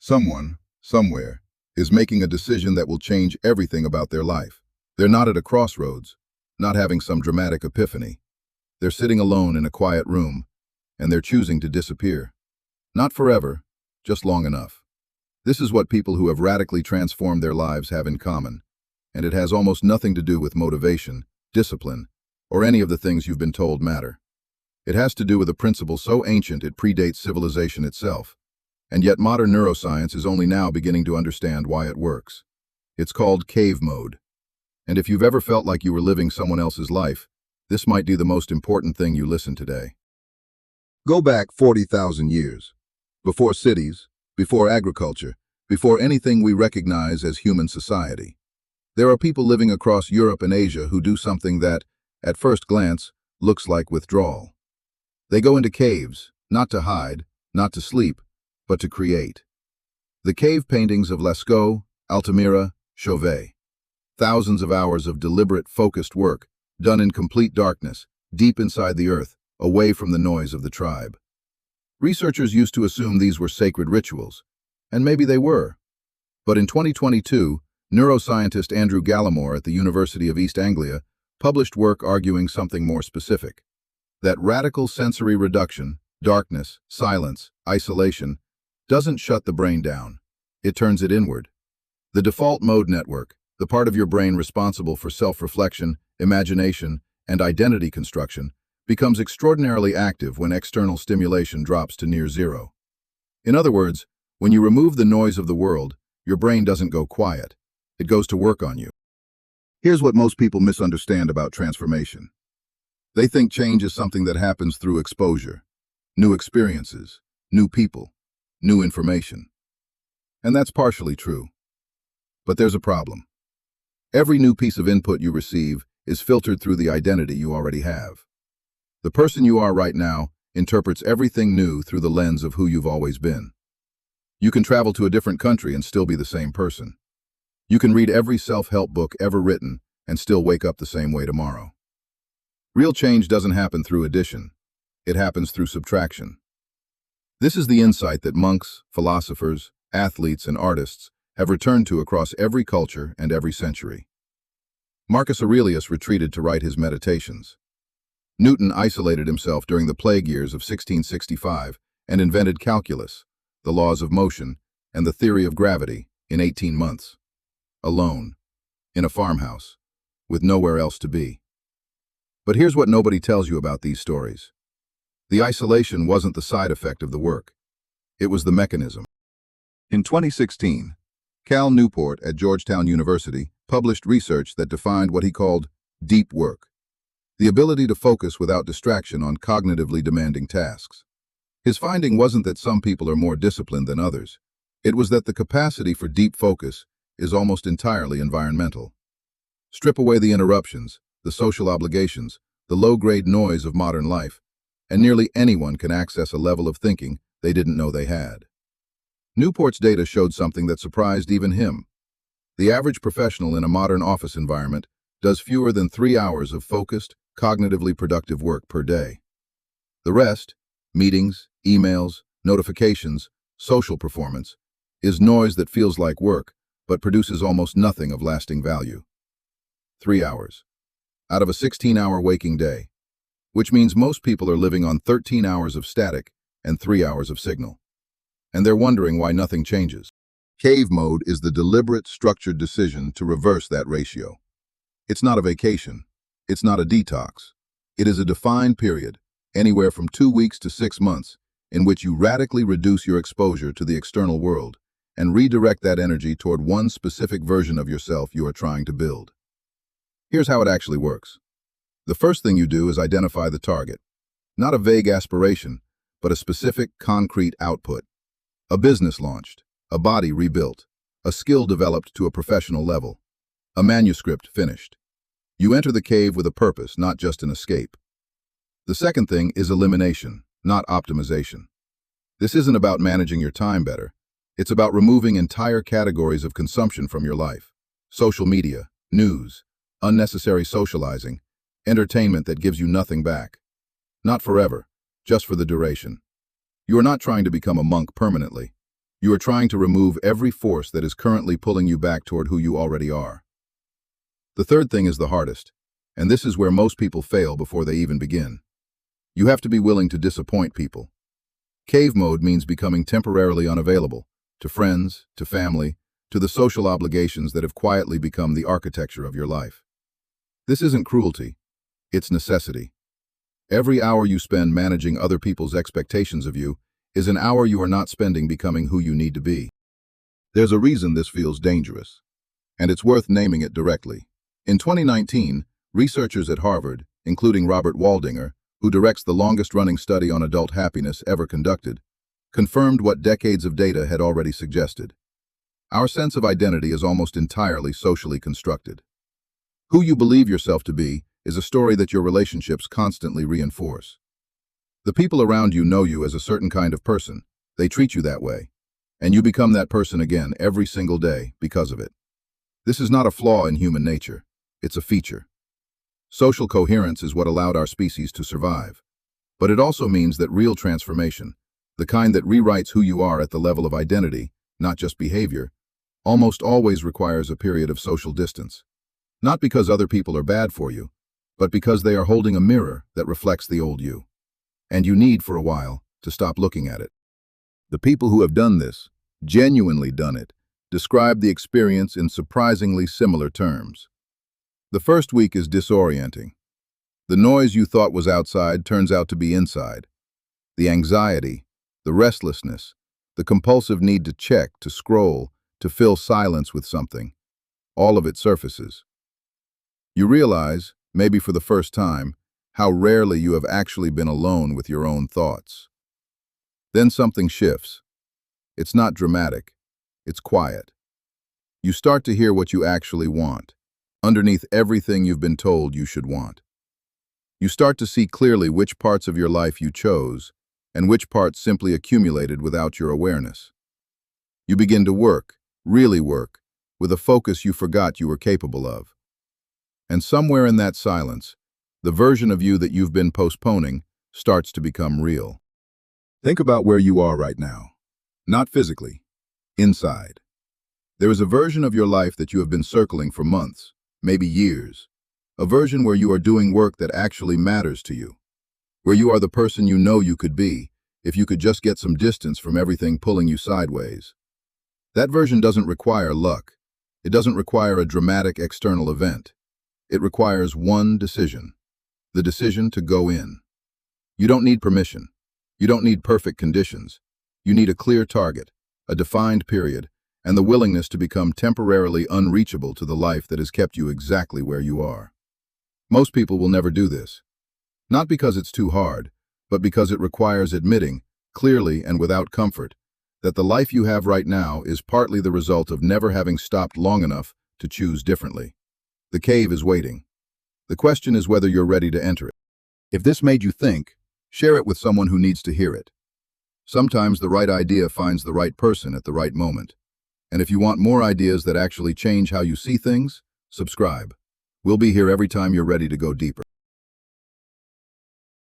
Someone, somewhere, is making a decision that will change everything about their life. They're not at a crossroads, not having some dramatic epiphany. They're sitting alone in a quiet room, and they're choosing to disappear. Not forever, just long enough. This is what people who have radically transformed their lives have in common, and it has almost nothing to do with motivation, discipline, or any of the things you've been told matter. It has to do with a principle so ancient it predates civilization itself, and yet modern neuroscience is only now beginning to understand why it works. It's called cave mode. And if you've ever felt like you were living someone else's life, this might be the most important thing you listen today. Go back 40,000 years. Before cities, before agriculture, before anything we recognize as human society. There are people living across Europe and Asia who do something that, at first glance, looks like withdrawal. They go into caves, not to hide, not to sleep, but to create. The cave paintings of Lascaux, Altamira, Chauvet. Thousands of hours of deliberate, focused work, done in complete darkness, deep inside the earth, away from the noise of the tribe. Researchers used to assume these were sacred rituals, and maybe they were. But in 2022, neuroscientist Andrew Gallimore at the University of East Anglia published work arguing something more specific. That radical sensory reduction, darkness, silence, isolation, doesn't shut the brain down. It turns it inward. The default mode network, the part of your brain responsible for self-reflection, imagination, and identity construction, becomes extraordinarily active when external stimulation drops to near zero. In other words, when you remove the noise of the world, your brain doesn't go quiet. It goes to work on you. Here's what most people misunderstand about transformation. They think change is something that happens through exposure, new experiences, new people, new information. And that's partially true. But there's a problem. Every new piece of input you receive is filtered through the identity you already have. The person you are right now interprets everything new through the lens of who you've always been. You can travel to a different country and still be the same person. You can read every self-help book ever written and still wake up the same way tomorrow. Real change doesn't happen through addition. It happens through subtraction. This is the insight that monks, philosophers, athletes, and artists have returned to across every culture and every century. Marcus Aurelius retreated to write his Meditations. Newton isolated himself during the plague years of 1665 and invented calculus, the laws of motion, and the theory of gravity in 18 months. Alone, in a farmhouse, with nowhere else to be. But here's what nobody tells you about these stories. The isolation wasn't the side effect of the work. It was the mechanism. In 2016, Cal Newport at Georgetown University published research that defined what he called deep work, the ability to focus without distraction on cognitively demanding tasks. His finding wasn't that some people are more disciplined than others. It was that the capacity for deep focus is almost entirely environmental. Strip away the interruptions, the social obligations, the low-grade noise of modern life, and nearly anyone can access a level of thinking they didn't know they had. Newport's data showed something that surprised even him. The average professional in a modern office environment does fewer than 3 hours of focused, cognitively productive work per day. The rest, meetings, emails, notifications, social performance, is noise that feels like work, but produces almost nothing of lasting value. 3 hours. Out of a 16-hour waking day, which means most people are living on 13 hours of static and 3 hours of signal. And they're wondering why nothing changes. Cave mode is the deliberate, structured decision to reverse that ratio. It's not a vacation. It's not a detox. It is a defined period, anywhere from 2 weeks to 6 months, in which you radically reduce your exposure to the external world and redirect that energy toward one specific version of yourself you are trying to build. Here's how it actually works. The first thing you do is identify the target. Not a vague aspiration, but a specific, concrete output. A business launched, a body rebuilt, a skill developed to a professional level, a manuscript finished. You enter the cave with a purpose, not just an escape. The second thing is elimination, not optimization. This isn't about managing your time better. It's about removing entire categories of consumption from your life. Social media, news, unnecessary socializing, entertainment that gives you nothing back. Not forever, just for the duration. You are not trying to become a monk permanently. You are trying to remove every force that is currently pulling you back toward who you already are. The third thing is the hardest, and this is where most people fail before they even begin. You have to be willing to disappoint people. Cave mode means becoming temporarily unavailable to friends, to family, to the social obligations that have quietly become the architecture of your life. This isn't cruelty, it's necessity. Every hour you spend managing other people's expectations of you is an hour you are not spending becoming who you need to be. There's a reason this feels dangerous, and it's worth naming it directly. In 2019, researchers at Harvard, including Robert Waldinger, who directs the longest-running study on adult happiness ever conducted, confirmed what decades of data had already suggested. Our sense of identity is almost entirely socially constructed. Who you believe yourself to be is a story that your relationships constantly reinforce. The people around you know you as a certain kind of person. They treat you that way, and you become that person again every single day because of it. This is not a flaw in human nature. It's a feature. Social coherence is what allowed our species to survive. But it also means that real transformation, the kind that rewrites who you are at the level of identity, not just behavior, almost always requires a period of social distance. Not because other people are bad for you, but because they are holding a mirror that reflects the old you. And you need, for a while, to stop looking at it. The people who have done this, genuinely done it, describe the experience in surprisingly similar terms. The first week is disorienting. The noise you thought was outside turns out to be inside. The anxiety, the restlessness, the compulsive need to check, to scroll, to fill silence with something, all of it surfaces. You realize, maybe for the first time, how rarely you have actually been alone with your own thoughts. Then something shifts. It's not dramatic, it's quiet. You start to hear what you actually want, underneath everything you've been told you should want. You start to see clearly which parts of your life you chose, and which parts simply accumulated without your awareness. You begin to work, really work, with a focus you forgot you were capable of. And somewhere in that silence, the version of you that you've been postponing starts to become real. Think about where you are right now. Not physically, inside. There is a version of your life that you have been circling for months, maybe years. A version where you are doing work that actually matters to you. Where you are the person you know you could be, if you could just get some distance from everything pulling you sideways. That version doesn't require luck. It doesn't require a dramatic external event. It requires one decision. The decision to go in. You don't need permission. You don't need perfect conditions. You need a clear target, a defined period, and the willingness to become temporarily unreachable to the life that has kept you exactly where you are. Most people will never do this. Not because it's too hard, but because it requires admitting, clearly and without comfort, that the life you have right now is partly the result of never having stopped long enough to choose differently. The cave is waiting. The question is whether you're ready to enter it. If this made you think, share it with someone who needs to hear it. Sometimes the right idea finds the right person at the right moment. And if you want more ideas that actually change how you see things, subscribe. We'll be here every time you're ready to go deeper.